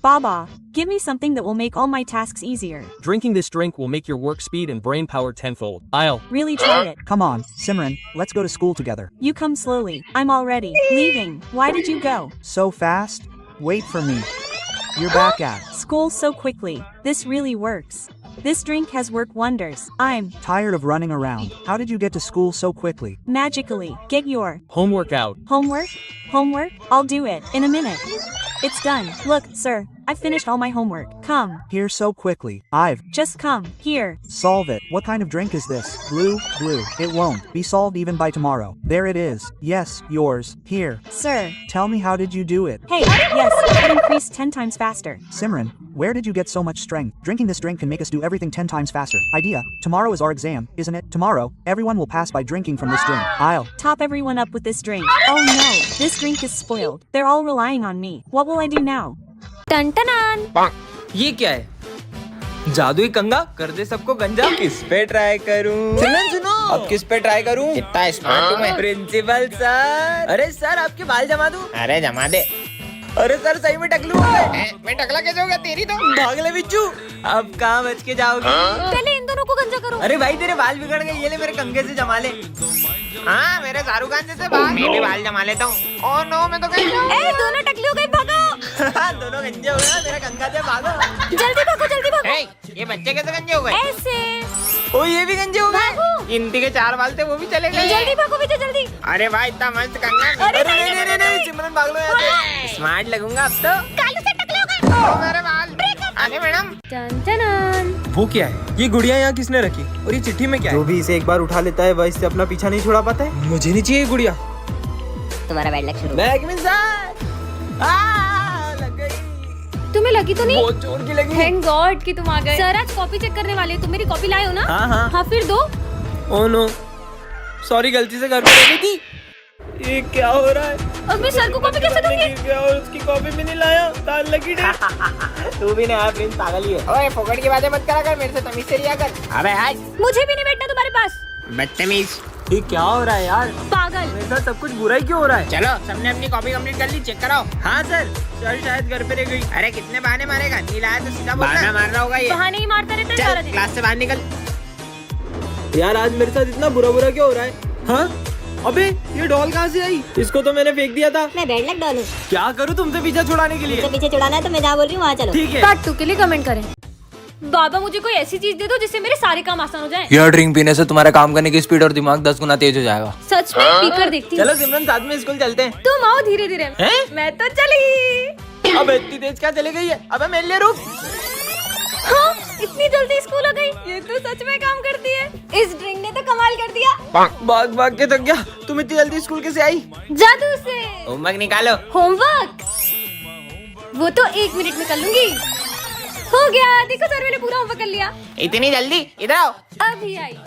Baba, give me something that will make all my tasks easier. Drinking this drink will make your work speed and brain power tenfold. I'll Really try it. Come on, Simran, let's go to school together. You come slowly. I'm already leaving. Why did you go? So fast? Wait for me. You're back at. School so quickly. This really works. This drink has worked wonders. I'm Tired of running around. How did you get to school so quickly? magically. Get your homework out. homework? Homework? I'll do it in a minute. It's done. Look, sir, I finished all my homework. Come. Here so quickly. I've. Just come. Here. Solve it. What kind of drink is this? Blue, blue. It won't be solved even by tomorrow. There it is. Yes, yours. Here. Sir. Tell me, how did you do it? Hey, yes, it increased 10 times faster. Simran, where did you get so much strength? Drinking this drink can make us do everything 10 times faster. Idea. Tomorrow is our exam, isn't it? Tomorrow, everyone will pass by drinking from this drink. I'll. Top everyone up with this drink. Oh no, this drink is spoiled. They're all relying on me. What will I do now? टन ये क्या है? जादुई कंगा कर दे सबको गंजा। किस पे ट्राई करूं? सुनो अब किस पे ट्राई करूं? कितना स्मार्ट हूं मैं। प्रिंसिपल सर, अरे सर आपके बाल जमा दूं? अरे जमा दे। अरे सर सही में टकलू मैं टकला कैसे हो गया? तेरी तो भाग ले बिच्छू। अब कहाँ बच के जाओगे? पहले इन दोनों को गंजा करो। अरे भाई तेरे बाल बिगड़ गए, ये ले मेरे कंगे से जमा ले। हाँ, मेरे शाहरुख खान जैसे बाल। मैं भी बाल जमा लेता हूँ। ओह नो, मैं तो गई। ए दोनों टकली हो गई, भागो दोनों गंजे हो गए, मेरा कंगा से भागो। जल्दी भागो जल्दी भागो। हे, ये बच्चे कैसे गंजे हो गए? ऐसे ओ ये भी गंजे हो गए। भागो। इनती के 4 बाल थे, वो भी चले गए। जल्दी भागो विजय जल्दी। अरे भाई, इतना मस्त कंगा। अरे नहीं सिमरन भाग लो यहाँ से। स्मार्ट लगूंगा अब तो। कालू से टकले हो गए। ओ मेरे बाल। अरे मैडम, टन वो क्या है? ये गुड़िया यहाँ किसने रखी? और ये चिट्ठी में क्या है? जो भी इसे एक बार उठा लेता है वह इससे अपना पीछा नहीं छुड़ा पाता है। मुझे नहीं चाहिए गुड़िया। तुम्हारा बैड लक शुरू। बैगमिन सर, लग गई। तुम्हें लगी तो नहीं? बहुत जोर की लगी। थैंक गॉड कि तुम आ गए। सर आज कॉपी चेक करने वाले, तुम मेरी कॉपी लाए हो ना? हाँ। हाँ फिर दो। ओह नो, सॉरी गलती से घर पे रख दी थी। ये क्या हो रहा है? अब मैं सर को कॉपी कैसे दूंगी? गिर गया और उसकी कॉपी भी नहीं लाया। तार लगी तू भी नहीं आया, प्रिंस पागल ही है। ओए फोकट की बातें मत करा कर, मेरे से तमीज से रिया कर। अबे आज मुझे भी नहीं बैठना तुम्हारे पास। बदतमीज। ये क्या हो रहा है यार? पागल। मेरे साथ सब कुछ बुरा ही क्यों हो रहा है? चलो, सबने अपनी कॉपी कंप्लीट कर ली, चेक कराओ। हाँ सर शायद घर पे रह गई। अरे कितने बहाने मारेगा? नहीं लाया तो सीधा बहाना मार रहा होगा ये। बहाने ही मारता रहता है सारा चल दिन। क्लास से बाहर निकल। यार आज मेरे साथ इतना बुरा क्यों हो रहा है? हाँ अबे ये डॉल कहाँ से आई? इसको तो मैंने फेंक दिया था। मैं बैड लक डॉल हूँ। क्या करूँ तुमसे पीछा छुड़ाने के लिए? पीछे छुड़ाना है तो मैं जहाँ बोल रही हूँ वहाँ चलो। ठीक है। पार्ट 2 के लिए कमेंट करें। बाबा मुझे कोई ऐसी चीज दे दो जिससे मेरे सारे काम आसान हो जाएं। यह ड्रिंक पीने से तुम्हारा काम करने की स्पीड और दिमाग 10 गुना तेज हो जाएगा। सच में पीकर देखती हूँ। चलो सिमरन साथ में स्कूल चलते हैं। तुम आओ धीरे धीरे। मैं तो चली। अब इतनी तेज क्या चली गई है? अबे मेरे लिए रुक। हाँ, इतनी जल्दी स्कूल आ गई। ये तो सच में काम करती है। इस ड्रिंक ने तो कमाल कर दिया। भाग के थक गया। तुम इतनी जल्दी स्कूल कैसे आई? जादू से। होमवर्क निकालो। होमवर्क वो तो 1 मिनट में कर लूंगी। हो गया, देखो सर मैंने पूरा होमवर्क कर लिया। इतनी जल्दी? इधर आओ। अभी आई।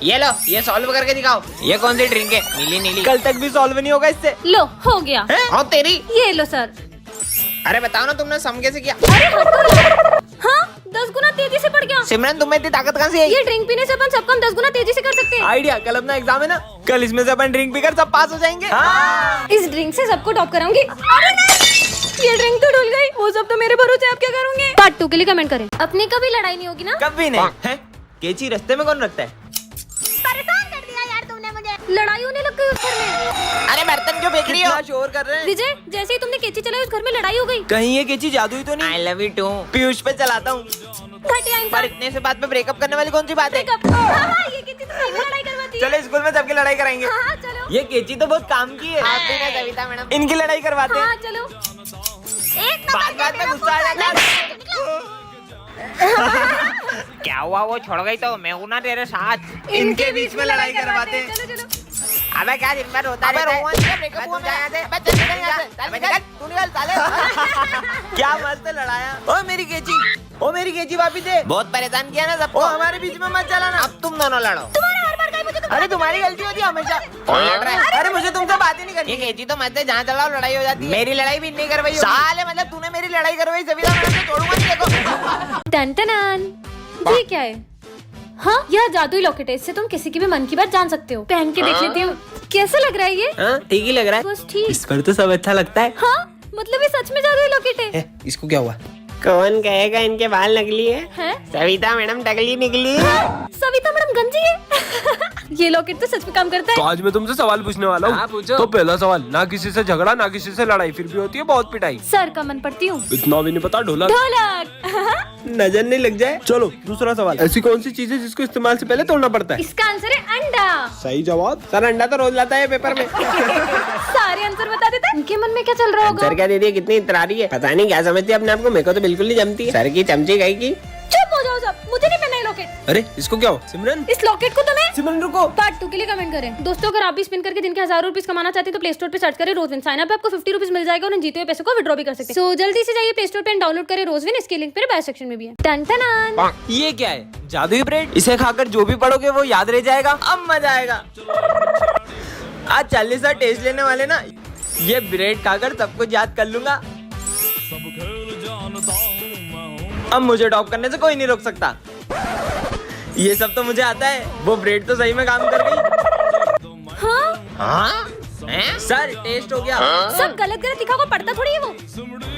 ये लो, ये सॉल्व करके दिखाओ। ये कौन सी ड्रिंक है? नीली नीली। कल तक भी सॉल्व नहीं होगा इससे। लो हो गया। हाँ तेरी। ये लो सर। अरे बताओ ना, तुमने सम कैसे किया? अरे हाँ 10 गुना तेजी से बढ़ गया। सिमरन तुम्हें इतनी ताकत कहाँ से आई? ये ड्रिंक पीने से अपन सब काम 10 गुना तेजी से कर सकते हैं। आइडिया, कल अपना एग्जाम है ना, कल इसमें से अपन ड्रिंक पीकर सब पास हो जाएंगे। हाँ। इस ड्रिंक से सबको टॉप कराऊंगी। अरे नहीं, ये ड्रिंक तो डुल गई। वो सब तो मेरे भरोसे, आप क्या करोगे? पार्ट 2 के लिए कमेंट करें। अपनी कभी लड़ाई नहीं होगी ना? कभी नहीं है। केची रास्ते में कौन रखता है? परेशान कर दिया यार तुमने मुझे। लड़ाई होने लग गई उस घर में। अरे बर्तन क्यों फेंक रही हो? कितना शोर कर रहे हैं। विजय जैसे ही तुमने केची चलाई उस घर में लड़ाई हो गई। कहीं ये केची जादुई तो नहीं? I love you too. Piyush पे चलाता हूँ। घटिया पर इंसान। इतने से बात पे ब्रेकअप करने वाली कौन सी बात है? हाँ, ये केची तो सही में लड़ाई करवाती है। चलो स्कूल में सबकी लड़ाई कराएंगे। हाँ चलो। ये केची तो बहुत काम की है। आप भी ना सविता मैडम। इनकी लड़ाई करवाते हाँ हैं। चलो। एक बात में गुस्सा आ जाता है। क्या हुआ? वो छोड़ गई तो मैं हूँ ना तेरे साथ। इनके बीच में लड़ाई करवाते हैं। चलो चलो। अबे क्या दिन भर होता रहता है? ब्रेकअप हुआ यहाँ से। अबे चल निकल यहाँ से। अबे निकल, तू निकल साले। क्या मस्त लड़ाया। ओ मेरी केची, ओ मेरी केची वापस दे। बहुत परेशान किया ना ओ सबको। हमारे बीच में मत चलाना। अब तुम दोनों लड़ो। तुम्हारा हर बार गई मुझे तो। अरे तुम्हारी गलती होती है हमेशा। कौन लड़ रहा है? अरे मुझे तुमसे बात ही नहीं करनी। ये केची तो मत है, जहाँ चलाओ लड़ाई हो जाती है। मेरी लड़ाई भी नहीं करवाई होगी। साले मतलब तूने मेरी लड़ाई करवाई, सविता मैडम से छोड़ूंगा नहीं देखो। टन टन। ये क्या है? हाँ यह जादुई लॉकेट है, इससे तुम किसी की भी मन की बात जान सकते हो। पहन के देख लेती हूँ कैसा लग रहा है ये। हाँ ठीक ही लग रहा है। बस ठीक। इस पर तो सब अच्छा लगता है। हाँ मतलब ये सच में जादुई लॉकेट है। इसको क्या हुआ? कौन कहेगा इनके बाल नकली है? हैं? सविता मैडम टकली निकली है। सविता मैडम गंजी है। ये लॉकेट तो सच में काम करता तो है। आज मैं तुमसे सवाल पूछने वाला हाँ, हूँ। पूछो। तो पहला सवाल, ना किसी से झगड़ा ना किसी से लड़ाई, फिर भी होती है बहुत पिटाई। सर का मन पड़ती हूँ। इतना भी नहीं पता ढोलक। ढोलक। नजर नहीं लग जाए। चलो दूसरा सवाल, ऐसी कौन सी चीज है जिसको इस्तेमाल से पहले तोड़ना पड़ता है? इसका आंसर है अंडा। सही जवाब। सर अंडा तो रोज लाता है पेपर में। सारे आंसर बता देते हैं। इनके मन में क्या चल रहा होगा? सर क्या दीदी है, कितनी इतरारी है, पता नहीं क्या समझती है अपने आप को। मेरे को तो बिल्कुल नहीं जमती है। सर की चमची गई की। चुप हो जाओ सब, मुझे नहीं पहना ये लॉकेट। अरे इसको क्या हो सिमरन? इस लॉकेट को तुम्हें सिमरन रुको। पार्ट 2 के लिए कमेंट करें। दोस्तों अगर आप भी स्पिन करके दिन के 1000 रुपीज कमाना चाहते हैं तो प्ले स्टोर पे सर्च करें रोजविन। साइन अप आपको 50 रुपीज मिल जाएगा और उन जीते हुए पैसे को विड्रॉ भी कर सकते हैं। सो जल्दी से जाइए प्ले स्टोर पे डाउनलोड करें रोजविन। इसके लिंक मेरे बायो सेक्शन में भी है। टन टन। ये क्या है? जादुई ब्रेड? इसे खाकर जो भी पढ़ोगे वो याद रह जाएगा। अब मजा आएगा। आज 40 टेस्ट लेने वाले ना, ये ब्रेड खाकर सब कुछ याद कर लूंगा। अब मुझे टॉप करने से कोई नहीं रोक सकता। ये सब तो मुझे आता है। वो ब्रेड तो सही में काम कर गई। हाँ सर टेस्ट हो गया। सब गलत गलत लिखा को पढ़ता थोड़ी है वो।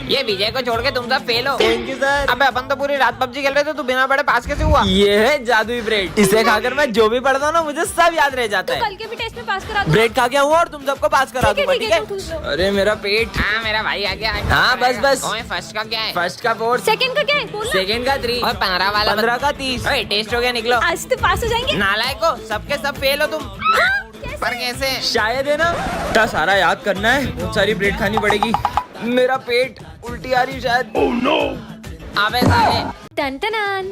ये विजय को छोड़ के तुम सब फेल हो। Thank you sir. अबे अपन तो पूरी रात पबजी खेल रहे थे, तू बिना पढ़े पास कैसे हुआ? ये है जादुई ब्रेड। इसे खाकर मैं जो भी पढ़ता हूँ ना मुझे सब याद रह जाता तो है। कल के भी टेस्ट में पास करा दो। ब्रेड खा के आऊँ और तुम सबको पास करा दूंगा, ठीक है? तुम ठूस लो। अरे मेरा पेट। हाँ मेरा भाई आ गया। हाँ, बस। फर्स्ट का क्या है? फर्स्ट का 4, सेकंड का क्या है बोल ना। सेकंड का 3 और 15 वाला 15 का 30। ओए टेस्ट हो गया, निकलो। आज तो पास हो जाएंगे। नालायक हो, सबके सब फेल हो तुम। हाँ, कैसे? पर कैसे? शायद है ना। इतना सारा याद करना है, बहुत सारी ब्रेड खानी पड़ेगी। मेरा पेट उल्टी आ रही शायद। अबे साले। टन टन।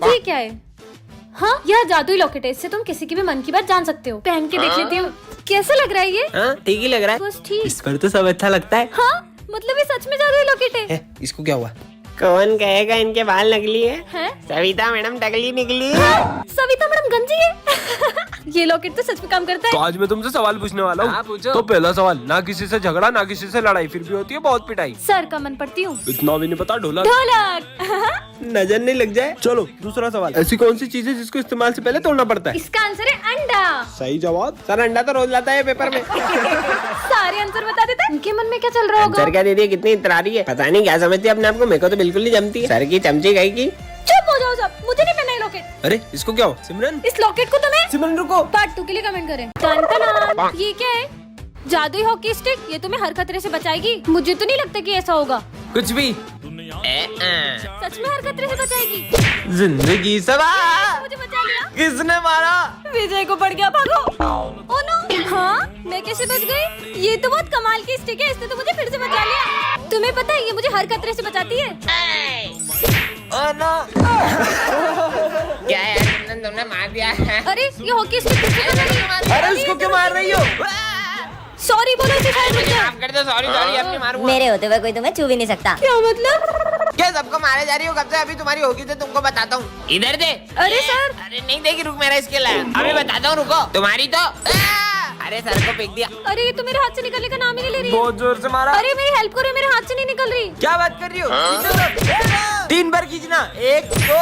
ये क्या है? हाँ यह जादुई लॉकेट है। इससे तुम किसी की भी मन की बात जान सकते हो। पहन के देख लेती हूँ कैसा लग रहा है ये। हाँ ठीक ही लग रहा है। बस ठीक। इस पर तो सब अच्छा लगता है। हाँ मतलब ये सच में जादुई लॉकेट है। इसको क्या हुआ? कौन कहेगा इनके बाल नकली है? हैं? सविता मैडम टकली निकली है। हाँ, सविता मैडम गंजी है। ये लॉकेट तो सच में काम करता तो है। आज मैं तुमसे सवाल पूछने वाला हाँ, हूँ। पूछो। तो पहला सवाल, ना किसी से झगड़ा ना किसी से लड़ाई, फिर भी होती है बहुत पिटाई। सर का मन पड़ती हूँ। इतना भी नहीं पता ढोलक। ढोलक। नजर नहीं लग जाए। चलो दूसरा सवाल, ऐसी कौन सी चीज है जिसको इस्तेमाल से पहले तोड़ना पड़ता है? इसका आंसर है अंडा। सही जवाब। सर अंडा तो रोज लाता है पेपर में। सारे आंसर बता देते हैं। इनके मन में क्या चल रहा होगा? सर क्या दीदी है, कितनी इतरारी है, पता नहीं क्या समझती है अपने आप को। मेरे को तो बिल्कुल नहीं जमती है। सर की चमची गई की। चुप हो जाओ सब, मुझे नहीं पहना ये लॉकेट। अरे इसको क्या हो सिमरन? इस लॉकेट को तुम्हें सिमरन रुको। पार्ट 2 के लिए कमेंट करें। टन टन। ये क्या है? जादुई हॉकी स्टिक। ये तुम्हें हर खतरे से बचाएगी। मुझे तो नहीं लगता कि ऐसा होगा। कुछ भी। सच में हर खतरे से बचाएगी। जिंदगी सवार। मुझे बचा लिया। किसने मारा? विजय को पड़ गया, भागो। Oh no. हाँ मैं कैसे बच गई? ये तो बहुत कमाल की स्टिक है, इसने तो मुझे फिर से बचा लिया। तुम्हें पता है ये मुझे हर खतरे से बचाती है। क्या है तुमने मार दिया है? अरे ये हॉकी स्टिक किसने बचा लिया? अरे उसको क्यों मार रही हो? सॉरी बोलो इसे शायद मुझे। माफ कर दो, सॉरी सॉरी, अपनी मारूंगा। मेरे होते हुए कोई तुम्हें छू भी नहीं सकता। क्या मतलब? क्या सबको मारे जा रही हो कब से? अभी तुम्हारी होगी तो तुमको बताता हूँ। इधर दे। अरे सर। अरे नहीं देगी, रुक मेरा इसके लाया। अभी बताता हूँ, रुको। तुम्हारी तो अरे सर को फेंक दिया। अरे ये तो मेरे हाथ से निकलने का नाम ही नहीं ले रही। बहुत जोर से मारा। अरे मेरी हेल्प करो, मेरे हाथ से नहीं निकल रही। क्या बात कर रही हो? खींचो तो। 3 बार खींचना। 1 2।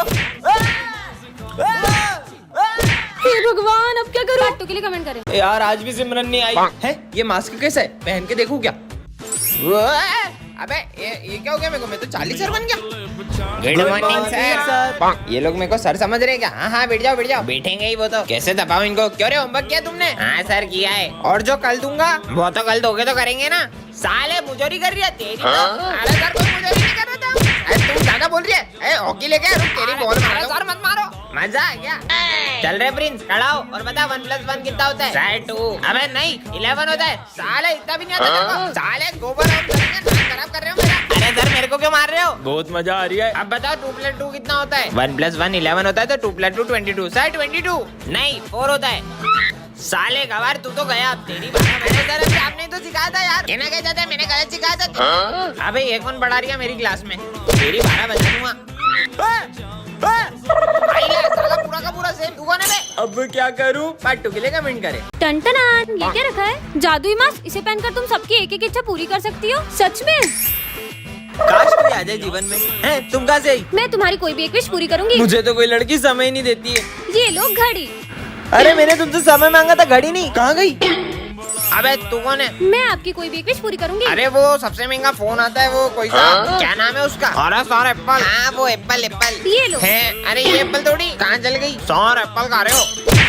हे भगवान अब क्या करूं? पार्ट 2 के लिए कमेंट करें। यार आज भी सिमरन नहीं आई है। ये मास्क कैसा है? पहन के देखूं क्या? अबे ये क्या हो गया? मेरे को मैं तो 40 सर बन गया। Good morning sir. ये लोग मेरे को सर समझ रहे हैं क्या? हाँ हाँ बैठ जाओ बैठ जाओ। बैठेंगे ही वो तो। कैसे दबाओ इनको? क्यों रे होमवर्क किया तुमने? हाँ सर किया है। और जो कल दूंगा वो तो कल दोगे तो करेंगे ना। साले मुजोरी कर रही है तेरी तो। अरे सर कोई मुजोरी नहीं कर रहा था। अरे तुम ज्यादा बोल रही है। हॉकी लेके आ, रुक तेरी बॉल मारो। सर मत मारो। मजा आ गया। चल रहे प्रिंस खड़ा हो और बता 1 + 1 कितना होता है? सर 2। अबे नहीं 11 होता है। साले इतना भी नहीं आता तेरे को। साले गोबर खराब कर रहे हो मेरा। अरे सर मेरे को क्यों मार रहे हो? बहुत मजा आ रही है। अब बताओ 2 + 2 कितना होता है? 1 + 1 11 होता है तो 2 + 2 22। सर 22 नहीं 4 होता है। साले गवार तू तो गया। अब तेरी बात मैंने सर अभी आपने तो सिखाया था यार। कहना क्या चाहता है? मैंने गलत सिखाया था। अबे ये कौन पढ़ा रही है मेरी क्लास में? तेरी 12 बजा दूंगा। साला पूरा का पूरा सेम। तू कौन है बे? अब क्या करूं? पार्ट 2 के लिए कमेंट करें। टन टन। ये क्या रखा है? जादुई मास्क। इसे पहनकर तुम सबकी एक एक इच्छा पूरी कर सकती हो। सच में? काश कोई आ जाए जीवन में। हैं तुम कहाँ से आई? मैं तुम्हारी कोई भी एक विश पूरी करूंगी। मुझे तो कोई लड़की समय ही नहीं देती है। ये लो घड़ी। अरे मैंने तुमसे समय मांगा था, घड़ी नहीं। कहाँ गई? अबे तू कौन है? मैं आपकी कोई भी एक विश पूरी करूंगी। अरे वो सबसे महंगा फोन आता है वो कोई सा, क्या नाम है उसका? अरे सौर एप्पल। हाँ वो एप्पल एप्पल ये लो। है। अरे ये एप्पल थोड़ी कहाँ चल गई? सौर एप्पल खा रहे हो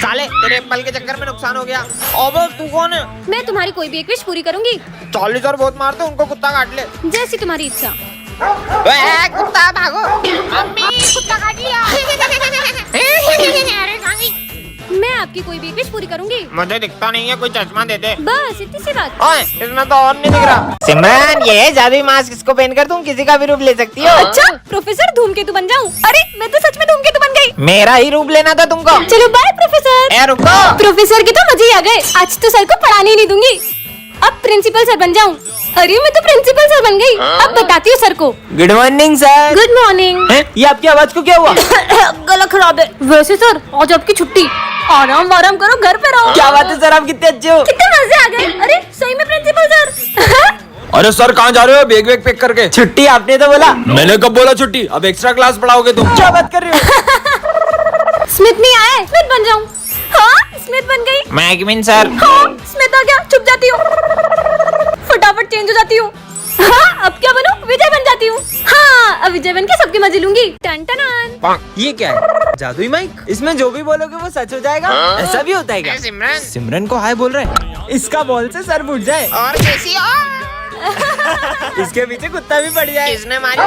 साले, तेरे एप्पल के चक्कर में नुकसान हो गया। अबे तू कौन है? मैं तुम्हारी कोई भी एक विश पूरी करूंगी। 40 और बहुत मारते उनको कुत्ता काट ले। जैसी तुम्हारी इच्छा। कुत्ता भागो, मम्मी कुत्ता काट लिया। अरे कहाँ गई? मैं आपकी कोई भी एक विश पूरी करूंगी। मुझे दिखता नहीं है, कोई चश्मा दे दे। बस इतनी सी बात। ओए इसमें तो और नहीं दिख रहा। सिमरन ये जादुई मास्क, इसको पहनकर तुम किसी का भी रूप ले सकती हो। अच्छा प्रोफेसर धूमकेतु बन जाऊं? अरे मैं तो सच में धूमकेतु बन गई। मेरा ही रूप लेना था तुमको। चलो बाय प्रोफेसर। ए रुको। प्रोफेसर के तो मजे ही आ गए। आज तो सर को पढ़ाने ही नहीं दूंगी। अब प्रिंसिपल सर बन जाऊं। अरे मैं तो प्रिंसिपल सर बन गई। अब बताती हूँ सर को। Good morning sir. Good morning. ये आपकी आवाज को क्या हुआ? गला खराब है। वैसे सर आज आपकी छुट्टी, आराम आराम करो, घर पे रहो। क्या बात है सर, आप कितने अच्छे हो। कितने मजे आ गए। अरे सही में प्रिंसिपल सर। अरे सर कहाँ जा रहे हो बैग वैग पैक करके? छुट्टी आपने तो बोला। मैंने कब बोला छुट्टी? अब एक्स्ट्रा क्लास पढ़ाओगे तुम? क्या बात कर रहे हो? स्मिथ नहीं आए, स्मिथ बन जाऊं। हाँ स्मिथ बन गई। मैगविन सर। हाँ स्मिथ आ गया, चुप जाती हूँ, फटाफट चेंज हो जाती हूँ। हाँ अब क्या बनूं? विजय बन जाती हूँ। हाँ अब विजय बन के सबके मजे लूंगी। टन टन। ये क्या है? जादुई माइक? इसमें जो भी बोलोगे वो सच हो जाएगा? ऐसा भी होता है क्या? सिमरन सिमरन को हाय बोल रहे हैं। इसका बॉल से सर फूट जाए और कैसी हो? इसके पीछे कुत्ता भी पड़ जाए। किसने मारी?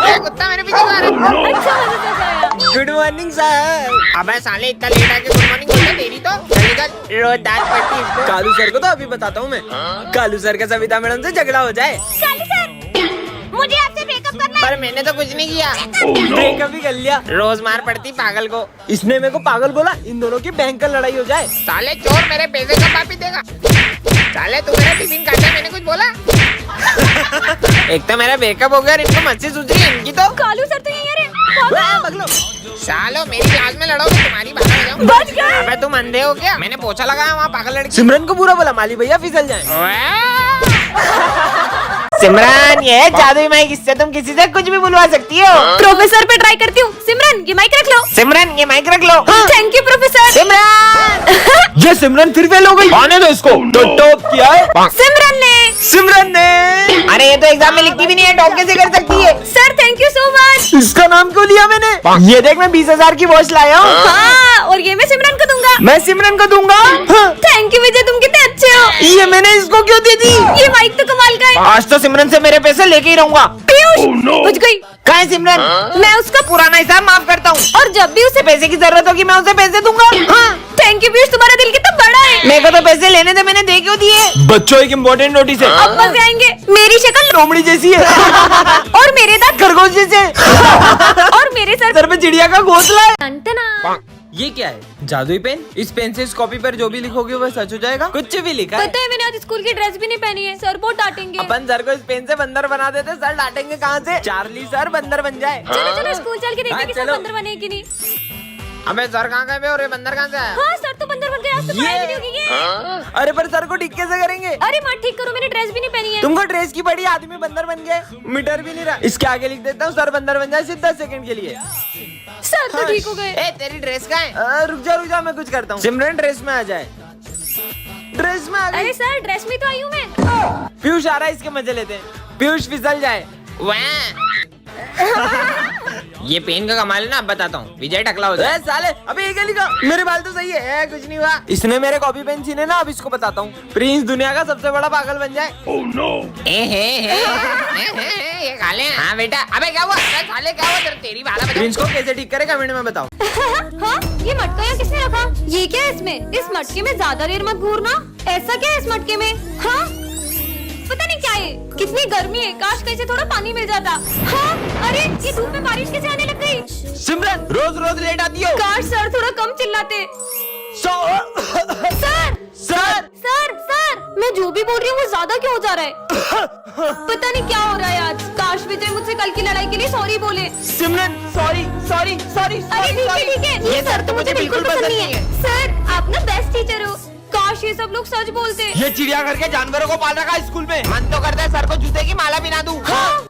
ये कुत्ता मेरे पीछे मारा। अच्छा मजे से आया। Good morning sir. अबे साले इतना लेट आके गुड मॉर्निंग बोलता तेरी तो चल निकल। रोज दांत पड़ती है इसको। कालू सर को तो अभी बताता हूँ मैं। कालू सर का सविता मैडम से झगड़ा हो जाए। काली सर मुझे आपसे ब्रेकअप करना है। पर मैंने तो कुछ नहीं किया। ब्रेकअप भी कर लिया। रोज मार पड़ती पागल को। इसने मेरे को पागल बोला। इन दोनों की भयंकर लड़ाई हो जाए। साले चोर मेरे पैसे कब वापिस देगा? साले तू मेरा टिफिन काटा, मैंने कुछ बोला? एक तो मेरा ब्रेकअप हो गया और इनको मच्छी सूझ रही है इनकी तो। कालू सर तो यही है रे। पगलो। सालो मेरी क्लास में लड़ोगे तुम्हारी बात हो जाऊं। बच गए। अबे तुम अंधे हो क्या? मैंने पोछा लगाया वहाँ पागल लड़की। सिमरन को बुरा बोला, माली भैया फिसल जाए। सिमरन ये जादुई माइक, इससे तुम किसी से कुछ भी बुलवा सकती हो। प्रोफेसर पे ट्राई करती हूँ। सिमरन ये माइक रख लो। सिमरन ये माइक रख लो। Thank you professor. सिमरन ये सिमरन फिर फेल हो गई। आने दो इसको। तो टॉप किया है। सिमरन ने। सिमरन ने। अरे ये तो एग्जाम में लिखती भी नहीं है, टॉप कैसे कर सकती है? Sir thank you so much. इसका नाम क्यों लिया मैंने? ये देख मैं 20,000 की वॉच लाया हूँ। हाँ और ये मैं सिमरन को दूंगा। मैं सिमरन को दूंगा। थैंक यू विजय, तुम कितने अच्छे हो। ये मैंने इसको क्यों दे दी? ये माइक तो कमाल का है। आज तो सिमरन से मेरे पैसे लेके ही रहूंगा। पीयूष बुझ गई। कहाँ है सिमरन? मैं उसका पुराना हिसाब माफ करता हूँ और जब भी उसे पैसे की जरूरत होगी मैं उसे पैसे दूंगा। हाँ थैंक यू पीयूष, तुम्हारा दिल कितना बड़ा है। मेरे को तो पैसे लेने थे, मैंने दे क्यों दिए? बच्चों एक इम्पोर्टेंट नोटिस है। अब मजे आएंगे। मेरी शक्ल लोमड़ी जैसी है। और मेरे दांत खरगोश जैसे। और मेरे सर सर पे चिड़िया का घोंसला है। टन-टना। ये क्या है? जादुई पेन? इस पेन से इस कॉपी पर जो भी लिखोगे वह सच हो जाएगा? कुछ भी लिखा है। पता है मैंने आज स्कूल की ड्रेस भी नहीं पहनी है, सर बहुत डांटेंगे। अपन सर को इस पेन से बंदर बना देते, सर डांटेंगे कहाँ से? चार्ली सर बंदर बन जाए। चलो चलो स्कूल चल के देखते हैं कि सर चलो। बंदर बने कि नहीं। अबे सर कहाँ गए और ये बंदर कहाँ से आया? हाँ सर तो बंदर बन गए, आज तो पढ़ाई भी नहीं होगी ये। अरे पर सर को ठीक कैसे करेंगे? अरे माँ ठीक करो, मैंने ड्रेस भी नहीं पहनी है। तुमको ड्रेस की पड़ी, आदमी बंदर बन गए, मीटर भी नहीं रहा। इसके आगे लिख देता हूँ, सर बंदर बन जाए सिर्फ 10 सेकंड के लिए। सर तो ठीक हो गए। ए तेरी ड्रेस कहाँ है? रुक जा मैं कुछ करता हूँ। सिमरन ड्रेस में आ जाए। ड्रेस में आ गई। अरे सर ड्रेस में तो आई हूँ मैं। पीयूष आ रहा है, इसके मजे लेते हैं। पीयूष फिसल जाए। ये पेन का कमाल है ना, अब बताता हूँ। विजय टकला हो जाए। साले अबे ये क्या लिखा? मेरे बाल तो सही है, कुछ नहीं हुआ। इसने मेरे कॉपी पेन छीने ना, अब इसको बताता हूँ। प्रिंस दुनिया का सबसे बड़ा पागल बन जाए। ये खा ले। हाँ बेटा। अबे क्या हुआ? अबे साले क्या हुआ? तेरी बाला बजा। प्रिंस को कैसे ठीक करे कमेंट में बताओ। हाँ ये मटका यहाँ किसने रखा? ये क्या है इसमें? इस मटके में ज्यादा देर मत घूरना। ऐसा क्या है इस मटके में? हाँ पता नहीं क्या है। कितनी गर्मी है, काश कैसे थोड़ा पानी मिल जाता। हाँ अरे ये धूप में बारिश कैसे आने लग गई? सिमरन रोज रोज लेट आती हो। काश सर थोड़ा कम चिल्लाते। सर सर सर मैं जो भी बोल रही हूँ वो ज्यादा क्यों हो जा रहा है? पता नहीं क्या हो रहा है आज। काश विजय मुझसे कल की लड़ाई के लिए सॉरी बोले। सिमरन सॉरी। अरे ठीक है ये सर तो मुझे बिल्कुल पसंद नहीं है। सर आप ना बेस्ट टीचर हो, काश ये सब लोग सच बोलते। ये चिड़िया घर के जानवरों को पाल रखा है स्कूल में। मन तो करता है सर को जूते की माला पहना दूं। हाँ